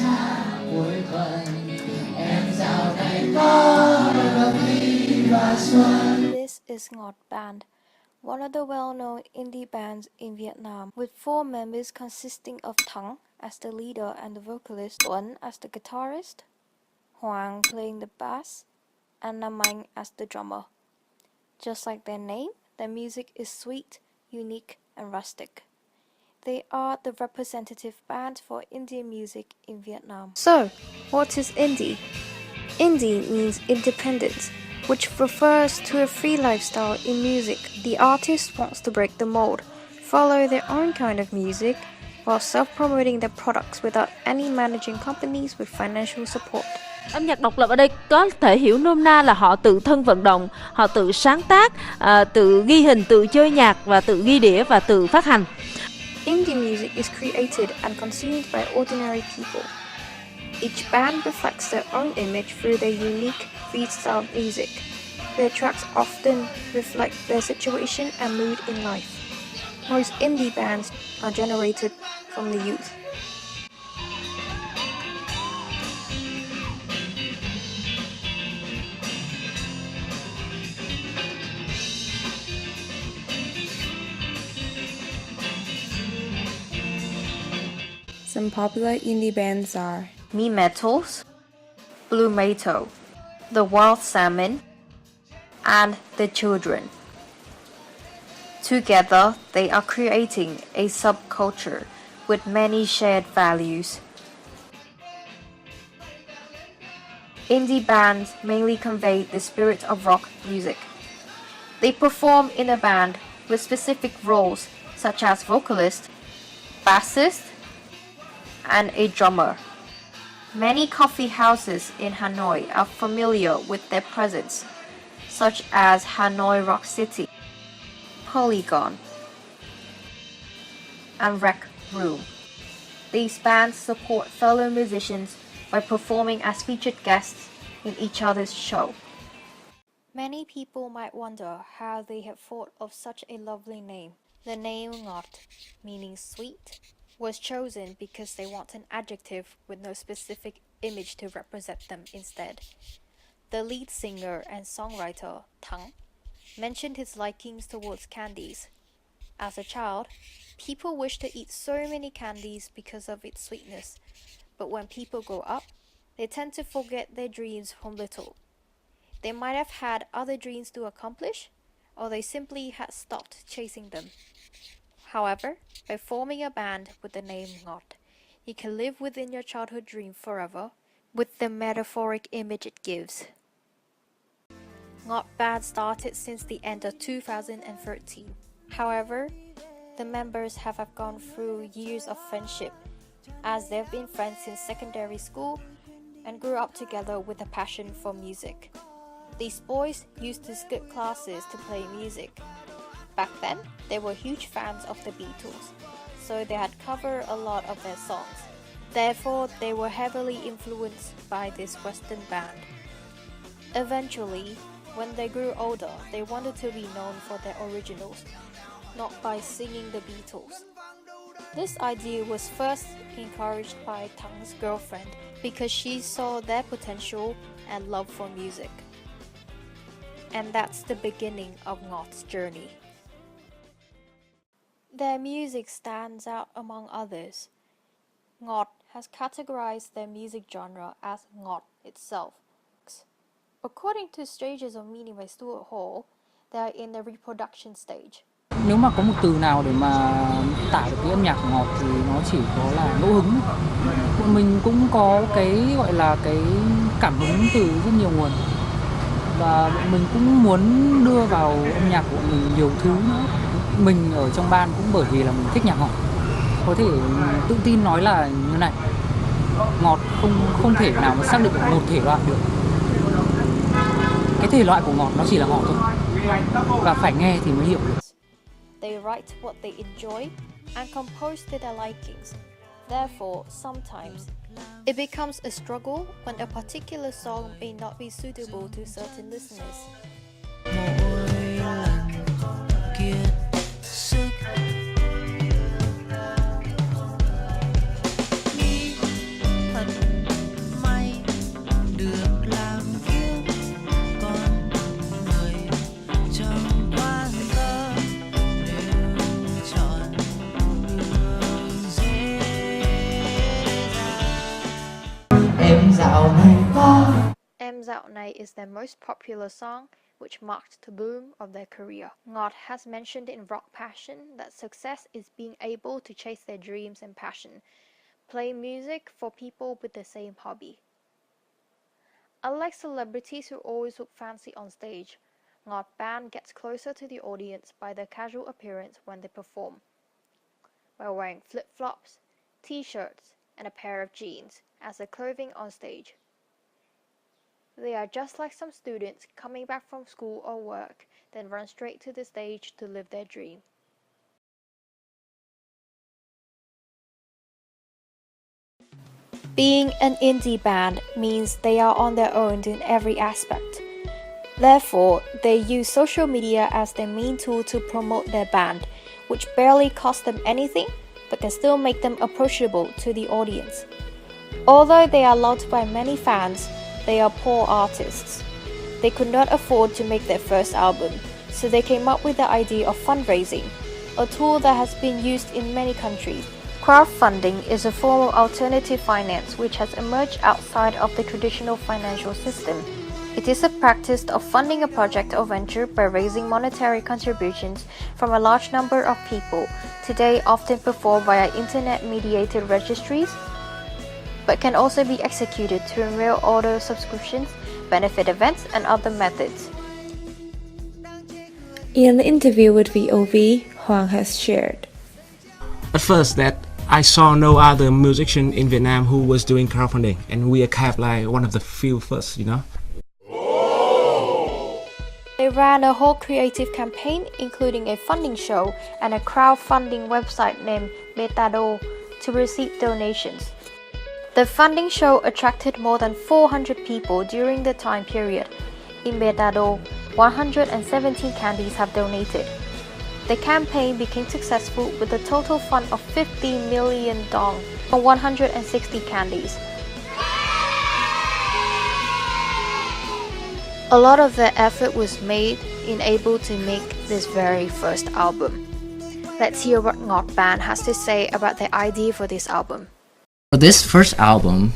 xa cuối tuần em dạo này có gặp đi và xuân. This is Ngọt Band, one of the well-known indie bands in Vietnam, with 4 members consisting of Thắng as the leader and the vocalist, Tuấn as the guitarist, Hoàng playing the bass, and Nam Anh as the drummer. Just like their name, their music is sweet, unique, and rustic. They are the representative band for Indian music in Vietnam. So, what is indie? Indie means independence, which refers to a free lifestyle in music. The artist wants to break the mold, follow their own kind of music, while self-promoting their products without any managing companies with financial support. Âm nhạc độc lập ở đây có thể hiểu nôm na là họ tự thân vận động, họ tự sáng tác, tự ghi hình, tự chơi nhạc và tự ghi đĩa và tự phát hành. Indie music is created and consumed by ordinary people. Each band reflects their own image through their unique freestyle music. Their tracks often reflect their situation and mood in life. Most indie bands are generated from the youth. Some popular indie bands are Me Metals, Blue Metal, The Wild Salmon, and The Children. Together, they are creating a subculture with many shared values. Indie bands mainly convey the spirit of rock music. They perform in a band with specific roles such as vocalist, bassist, and a drummer. Many coffee houses in Hanoi are familiar with their presence, such as Hanoi Rock City, Polygon, and Rec Room. These bands support fellow musicians by performing as featured guests in each other's show. Many people might wonder how they have thought of such a lovely name. The name Ngọt, meaning sweet, was chosen because they want an adjective with no specific image to represent them instead. The lead singer and songwriter, Thắng, mentioned his likings towards candies. As a child, people wish to eat so many candies because of its sweetness, but when people grow up, they tend to forget their dreams from little. They might have had other dreams to accomplish, or they simply had stopped chasing them. However, by forming a band with the name Ngọt, you can live within your childhood dream forever with the metaphoric image it gives. Ngọt Band started since the end of 2013. However, the members have gone through years of friendship, as they've been friends since secondary school and grew up together with a passion for music. These boys used to skip classes to play music. Back then, they were huge fans of the Beatles, so they had covered a lot of their songs. Therefore, they were heavily influenced by this Western band. Eventually, when they grew older, they wanted to be known for their originals, not by singing the Beatles. This idea was first encouraged by Thắng girlfriend because she saw their potential and love for music. And that's the beginning of Ngọt's journey. Their music stands out among others. Ngọt has categorized their music genre as Ngọt itself. According to Stages of Meaning by Stuart Hall, they are in the reproduction stage. Nếu mà có một từ nào để mà tả được cái âm nhạc của Ngọt thì nó chỉ có là ngẫu hứng. Bọn mình cũng có cái gọi là cái cảm hứng từ rất nhiều nguồn. Và bọn mình cũng muốn đưa vào âm nhạc của mình nhiều thứ nữa. Mình ở trong ban cũng bởi vì là mình thích nhạc Ngọt. Có thể tự tin nói là như này, Ngọt không thể nào mà xác định được một thể loại được. Cái thể loại của Ngọt nó chỉ là Ngọt thôi. Và phải nghe thì mới hiểu được. They write what they enjoy and compose to their likings. Therefore, sometimes it becomes a struggle when a particular song may not be suitable to certain listeners. Mỗi lần kiệt sức nghĩ thật dạo này có. Em Dạo Này is their most popular song, which marked the boom of their career. Ngọt has mentioned in Rock Passion that success is being able to chase their dreams and passion, play music for people with the same hobby. Unlike celebrities who always look fancy on stage, Ngọt Band gets closer to the audience by their casual appearance when they perform, by wearing flip-flops, t-shirts, and a pair of jeans as their clothing on stage. They are just like some students coming back from school or work, then run straight to the stage to live their dream. Being an indie band means they are on their own in every aspect. Therefore, they use social media as their main tool to promote their band, which barely costs them anything, but can still make them approachable to the audience. Although they are loved by many fans, they are poor artists. They could not afford to make their first album, so they came up with the idea of fundraising, a tool that has been used in many countries. Crowdfunding is a form of alternative finance which has emerged outside of the traditional financial system. It is a practice of funding a project or venture by raising monetary contributions from a large number of people, today often performed via internet-mediated registries, but can also be executed through mail order subscriptions, benefit events, and other methods. In an interview with VOV, Hoàng has shared. At first that I saw no other musician in Vietnam who was doing crowdfunding, and we are kind of like one of the few first, you know. They ran a whole creative campaign, including a funding show and a crowdfunding website named Betado to receive donations. The funding show attracted more than 400 people during the time period. In Betado, 117 candies have donated. The campaign became successful with a total fund of 50 million dong for 160 candies. A lot of their effort was made in able to make this very first album. Let's hear what Ngọt Band has to say about the idea for this album. For this first album,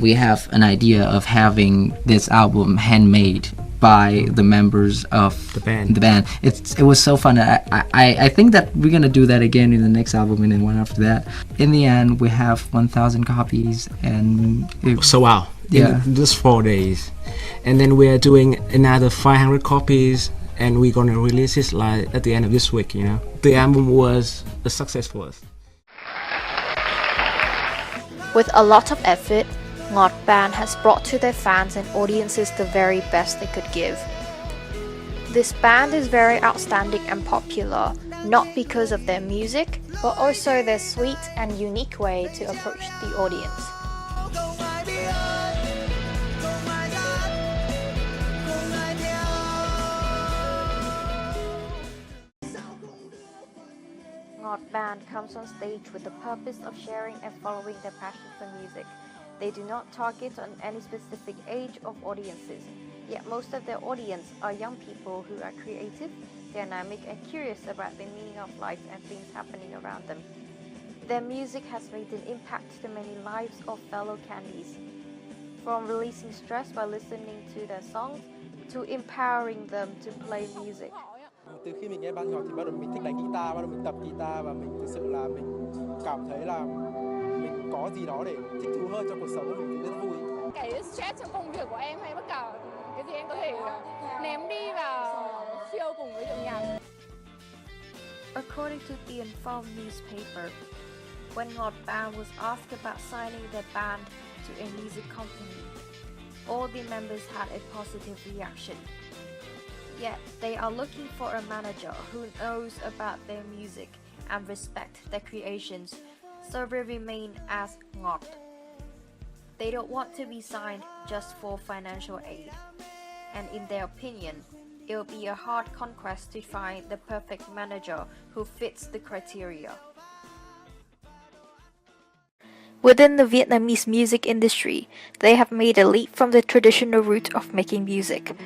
we have an idea of having this album handmade by the members of The band. It was so fun. I think that we're gonna do that again in the next album and then one after that. In the end, we have 1,000 copies and So wow, Yeah. in just 4 days, and then we are doing another 500 copies, and we're gonna release it like at the end of this week. You know, the album was a success for us. With a lot of effort, Ngọt Band has brought to their fans and audiences the very best they could give. This band is very outstanding and popular, not because of their music, but also their sweet and unique way to approach the audience. Ngọt Band comes on stage with the purpose of sharing and following their passion for music. They do not target on any specific age of audiences, yet most of their audience are young people who are creative, dynamic, and curious about the meaning of life and things happening around them. Their music has made an impact to many lives of fellow candies, from releasing stress by listening to their songs to empowering them to play music. Từ khi mình nghe ban nhạc thì bắt đầu mình thích đánh guitar, bắt đầu mình tập guitar và mình thực sự là mình cảm thấy là mình có gì đó để thích thú hơn trong cuộc sống, mình rất vui. Cái stress trong công việc của em hay tất cả cái gì em có thể ném đi và chill cùng với điệu nhạc. According to the Inform newspaper, when Ngọt Band was asked about signing their band to a music company, all the members had a positive reaction. Yet, they are looking for a manager who knows about their music and respect their creations, so they remain as Ngọt. They don't want to be signed just for financial aid, and in their opinion, it will be a hard conquest to find the perfect manager who fits the criteria. Within the Vietnamese music industry, they have made a leap from the traditional route of making music.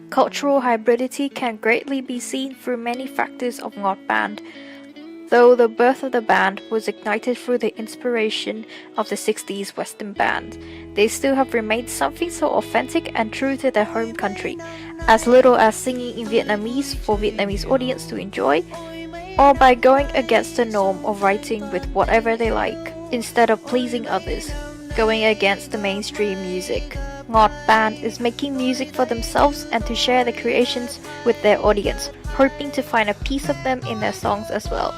Cultural hybridity can greatly be seen through many factors of Ngọt Band. Though the birth of the band was ignited through the inspiration of the 60s Western band, they still have remained something so authentic and true to their home country, as little as singing in Vietnamese for Vietnamese audience to enjoy, or by going against the norm of writing with whatever they like, instead of pleasing others, going against the mainstream music. Ngọt band is making music for themselves and to share their creations with their audience, hoping to find a piece of them in their songs as well.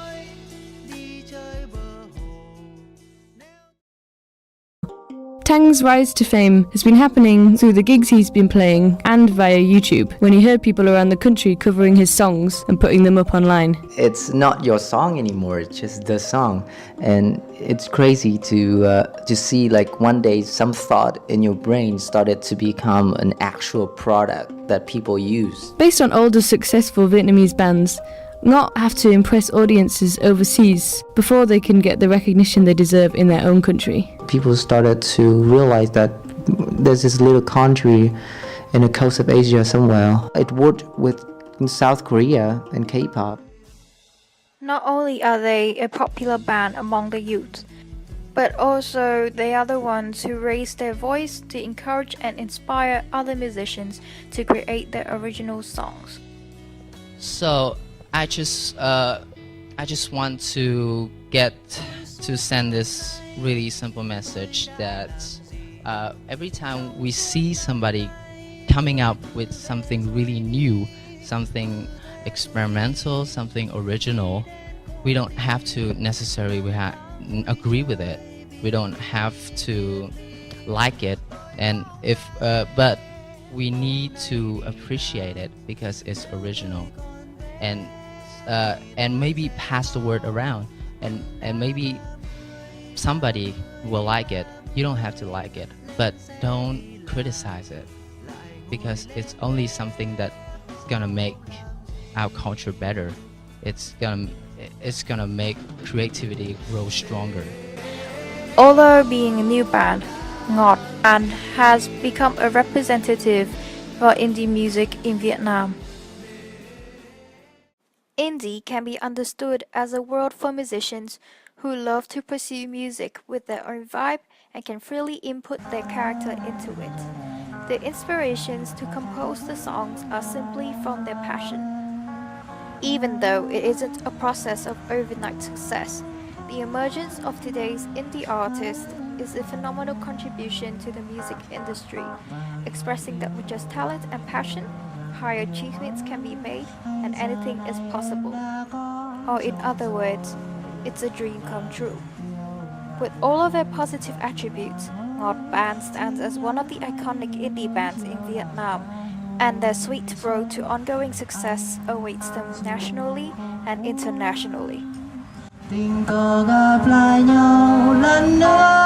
Tang's rise to fame has been happening through the gigs he's been playing and via YouTube, when he heard people around the country covering his songs and putting them up online. It's not your song anymore, it's just the song. And it's crazy to see like one day some thought in your brain started to become an actual product that people use. Based on older successful Vietnamese bands, Ngọt have to impress audiences overseas before they can get the recognition they deserve in their own country. People started to realize that there's this little country in the coast of Asia somewhere. It worked with South Korea and K-pop. Not only are they a popular band among the youth, but also they are the ones who raise their voice to encourage and inspire other musicians to create their original songs. So I just want to send this really simple message that every time we see somebody coming up with something really new, something experimental, something original, we don't have to necessarily agree with it. We don't have to like it, and but we need to appreciate it because it's original, and maybe pass the word around, and maybe somebody will like it. You don't have to like it, but don't criticize it, because it's only something that's gonna make our culture better. It's gonna make creativity grow stronger. Although being a new band, Ngọt and has become a representative for indie music in Vietnam. Indie can be understood as a world for musicians who love to pursue music with their own vibe and can freely input their character into it. The inspirations to compose the songs are simply from their passion. Even though it isn't a process of overnight success, the emergence of today's indie artist is a phenomenal contribution to the music industry, expressing that with just talent and passion, higher achievements can be made and anything is possible. Or in other words, it's a dream come true. With all of their positive attributes, Ngọt Band stands as one of the iconic indie bands in Vietnam, and their sweet road to ongoing success awaits them nationally and internationally. Tình cờ gặp lại nhau lần nữa.